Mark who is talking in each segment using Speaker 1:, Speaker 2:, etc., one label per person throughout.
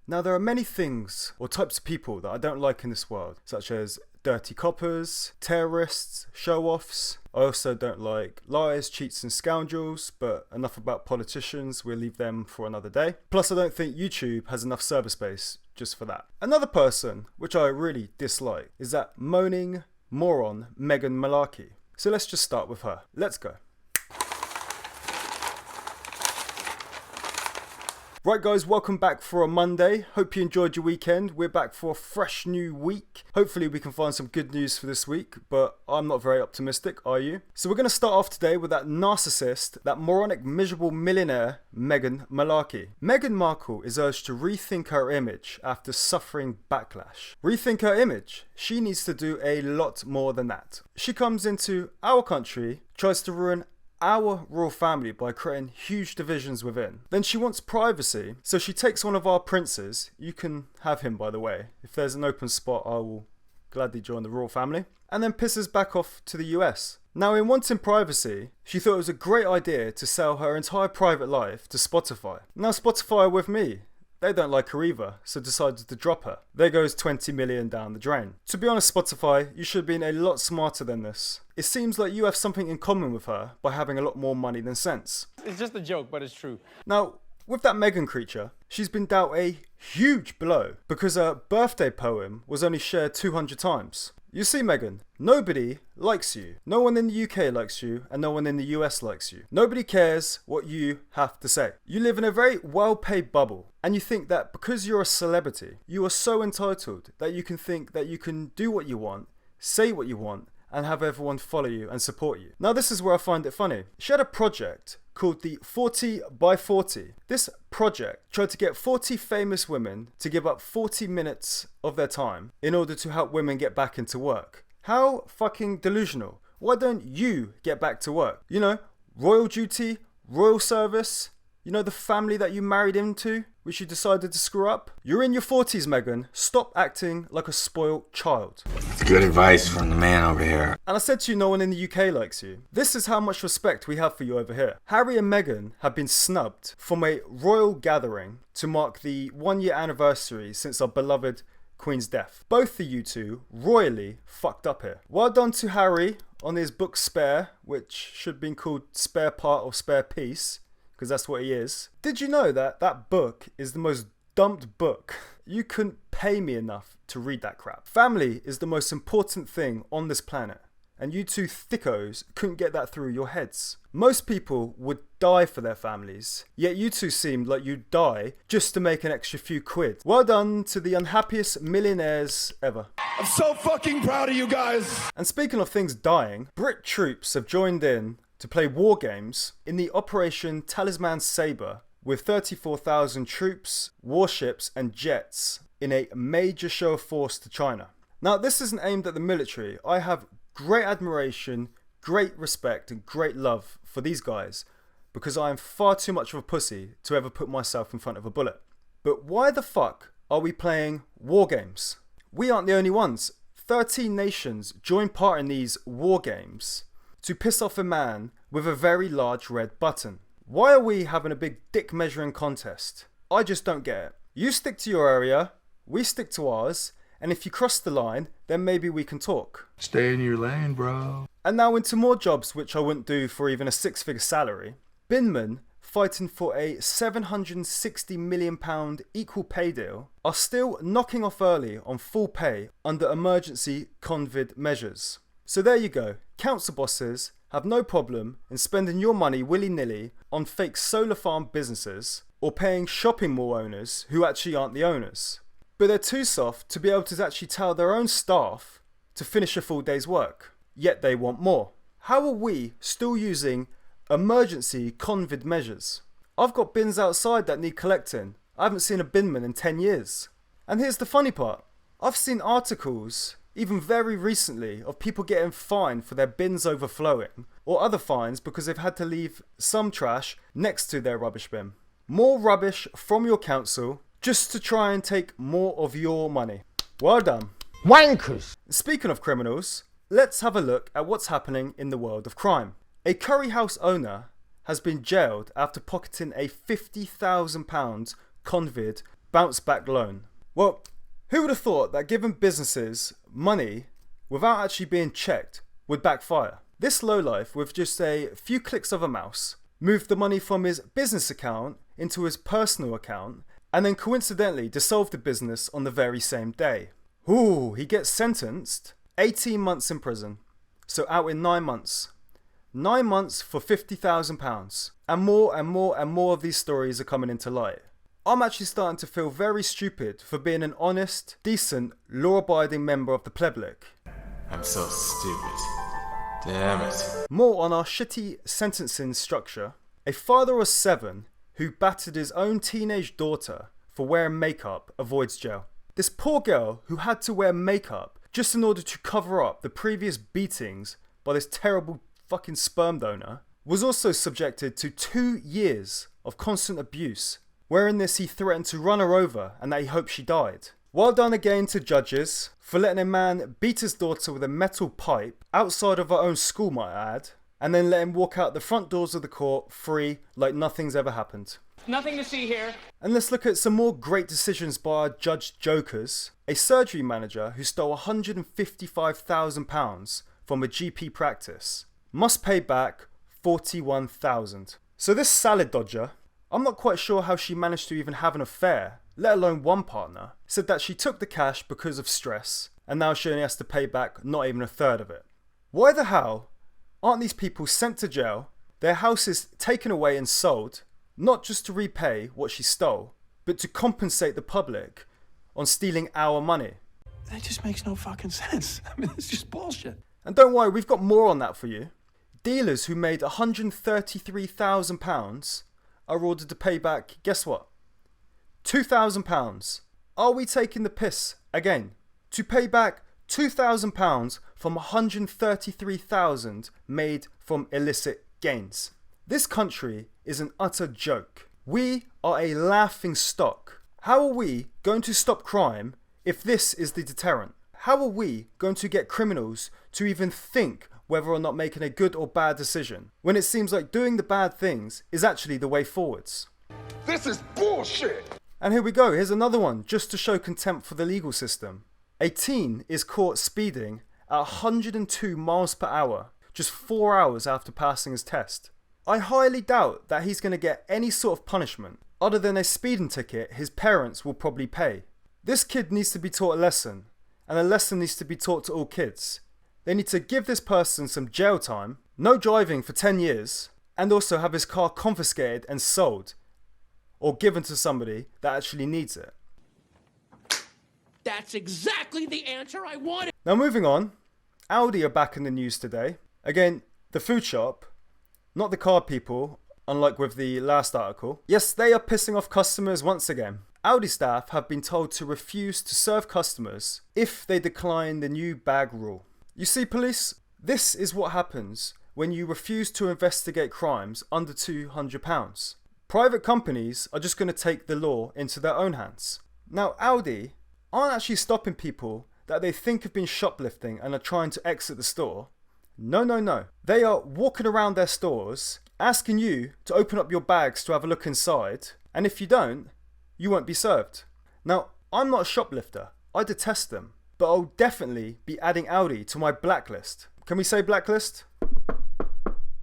Speaker 1: Now, there are many things or types of people that I don't like in this world, such as dirty coppers, terrorists, show-offs. I also don't like liars, cheats and scoundrels, but enough about politicians, we'll leave them for another day. Plus, I don't think YouTube has enough server space just for that. Another person, which I really dislike, is that moaning moron Meghan Malarkey. So let's just start with her. Let's go. Right guys, welcome back for a Monday. Hope you enjoyed your weekend. We're back for a fresh new week. Hopefully we can find some good news for this week, but I'm not very optimistic, are you? So we're going to start off today with that narcissist, that moronic miserable millionaire, Meghan Malarkey. Meghan Markle is urged to rethink her image after suffering backlash. Rethink her image? She needs to do a lot more than that. She comes into our country, tries to ruin our royal family by creating huge divisions within. Then she wants privacy, so she takes one of our princes. You can have him, by the way. If there's an open spot, I will gladly join the royal family. And then pisses back off to the US. Now, in wanting privacy, she thought it was a great idea to sell her entire private life to Spotify. Now Spotify are with me. They don't like her either, so decided to drop her. There goes 20 million down the drain. To be honest, Spotify, you should have been a lot smarter than this. It seems like you have something in common with her by having a lot more money than sense.
Speaker 2: It's just a joke, but it's true.
Speaker 1: Now, with that Meghan creature, she's been dealt a huge blow because her birthday poem was only shared 200 times. You see, Meghan, nobody likes you. No one in the UK likes you, and no one in the US likes you. Nobody cares what you have to say. You live in a very well-paid bubble, and you think that because you're a celebrity, you are so entitled that you can think that you can do what you want, say what you want, and have everyone follow you and support you. Now this is where I find it funny. She had a project called the 40 by 40. This project tried to get 40 famous women to give up 40 minutes of their time in order to help women get back into work. How fucking delusional. Why don't you get back to work? You know, royal duty, royal service, you know, the family that you married into, which you decided to screw up? You're in your 40s, Meghan. Stop acting like a spoiled child.
Speaker 3: It's good advice from the man over here.
Speaker 1: And I said to you, no one in the UK likes you. This is how much respect we have for you over here. Harry and Meghan have been snubbed from a royal gathering to mark the 1-year anniversary since our beloved Queen's death. Both of you two royally fucked up here. Well done to Harry on his book Spare, which should have been called Spare Part or Spare Piece, because that's what he is. Did you know that that book is the most dumped book? You couldn't pay me enough to read that crap. Family is the most important thing on this planet, and you two thickos couldn't get that through your heads. Most people would die for their families, yet you two seemed like you'd die just to make an extra few quid. Well done to the unhappiest millionaires ever.
Speaker 4: I'm so fucking proud of you guys.
Speaker 1: And speaking of things dying, Brit troops have joined in to play war games in the Operation Talisman Sabre with 34,000 troops, warships and jets in a major show of force to China. Now this isn't aimed at the military. I have great admiration, great respect and great love for these guys because I am far too much of a pussy to ever put myself in front of a bullet. But why the fuck are we playing war games? We aren't the only ones. 13 nations join part in these war games to piss off a man with a very large red button. Why are we having a big dick measuring contest? I just don't get it. You stick to your area, we stick to ours, and if you cross the line, then maybe we can talk.
Speaker 4: Stay in your lane, bro.
Speaker 1: And now into more jobs which I wouldn't do for even a 6-figure salary. Binman, fighting for a £760 million equal pay deal, are still knocking off early on full pay under emergency COVID measures. So there you go. Council bosses have no problem in spending your money willy-nilly on fake solar farm businesses or paying shopping mall owners who actually aren't the owners. But they're too soft to be able to actually tell their own staff to finish a full day's work. Yet they want more. How are we still using emergency COVID measures? I've got bins outside that need collecting. I haven't seen a binman in 10 years. And here's the funny part. I've seen articles, even very recently, of people getting fined for their bins overflowing or other fines because they've had to leave some trash next to their rubbish bin. More rubbish from your council just to try and take more of your money. Well done.
Speaker 2: Wankers!
Speaker 1: Speaking of criminals, let's have a look at what's happening in the world of crime. A curry house owner has been jailed after pocketing a £50,000 convid bounce back loan. Well, who would have thought that giving businesses money without actually being checked would backfire? This lowlife, with just a few clicks of a mouse, moved the money from his business account into his personal account and then coincidentally dissolved the business on the very same day. Ooh, he gets sentenced 18 months in prison. So out in 9 months. 9 months for £50,000. And more of these stories are coming into light. I'm actually starting to feel very stupid for being an honest, decent, law-abiding member of the public.
Speaker 3: I'm so stupid. Damn it.
Speaker 1: More on our shitty sentencing structure. A father of 7 who battered his own teenage daughter for wearing makeup avoids jail. This poor girl who had to wear makeup just in order to cover up the previous beatings by this terrible fucking sperm donor was also subjected to 2 years of constant abuse, wherein this he threatened to run her over and that he hoped she died. Well done again to judges for letting a man beat his daughter with a metal pipe outside of her own school, might I add, and then let him walk out the front doors of the court free like nothing's ever happened.
Speaker 2: Nothing to see here.
Speaker 1: And let's look at some more great decisions by our judge jokers. A surgery manager who stole £155,000 from a GP practice must pay back £41,000. So this salad dodger, I'm not quite sure how she managed to even have an affair, let alone one partner, said that she took the cash because of stress and now she only has to pay back not even a third of it. Why the hell aren't these people sent to jail, their houses taken away and sold, not just to repay what she stole, but to compensate the public on stealing our money?
Speaker 4: That just makes no fucking sense. I mean, it's just bullshit.
Speaker 1: And don't worry, we've got more on that for you. Dealers who made £133,000 are ordered to pay back, guess what? £2,000. Are we taking the piss again? To pay back £2,000 from £133,000 made from illicit gains. This country is an utter joke. We are a laughing stock. How are we going to stop crime if this is the deterrent? How are we going to get criminals to even think whether or not making a good or bad decision when it seems like doing the bad things is actually the way forwards?
Speaker 4: This is bullshit.
Speaker 1: And here we go, here's another one just to show contempt for the legal system. A teen is caught speeding at 102 miles per hour just 4 hours after passing his test. I highly doubt that he's going to get any sort of punishment other than a speeding ticket his parents will probably pay. This kid needs to be taught a lesson, and a lesson needs to be taught to all kids. They need to give this person some jail time, no driving for 10 years, and also have his car confiscated and sold, or given to somebody that actually needs it.
Speaker 2: That's exactly the answer I wanted.
Speaker 1: Now moving on, Audi are back in the news today. Again, the food shop, not the car people, unlike with the last article. Yes, they are pissing off customers once again. Audi staff have been told to refuse to serve customers if they decline the new bag rule. You see, police, this is what happens when you refuse to investigate crimes under £200. Private companies are just going to take the law into their own hands. Now, Audi aren't actually stopping people that they think have been shoplifting and are trying to exit the store. No. They are walking around their stores, asking you to open up your bags to have a look inside, and if you don't, you won't be served. Now, I'm not a shoplifter. I detest them. But I'll definitely be adding Audi to my blacklist. Can we say blacklist?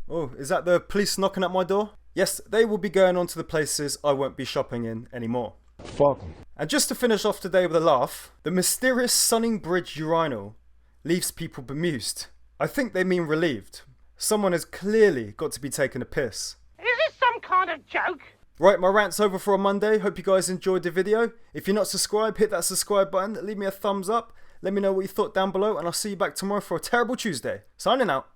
Speaker 1: Oh, is that the police knocking at my door? Yes, they will be going on to the places I won't be shopping in anymore.
Speaker 4: Fuck 'em.
Speaker 1: And just to finish off today with a laugh, the mysterious Sunning Bridge urinal leaves people bemused. I think they mean relieved. Someone has clearly got to be taking a piss.
Speaker 5: Is this some kind of joke?
Speaker 1: Right, my rant's over for a Monday. Hope you guys enjoyed the video. If you're not subscribed, hit that subscribe button. Leave me a thumbs up. Let me know what you thought down below, and I'll see you back tomorrow for a terrible Tuesday. Signing out.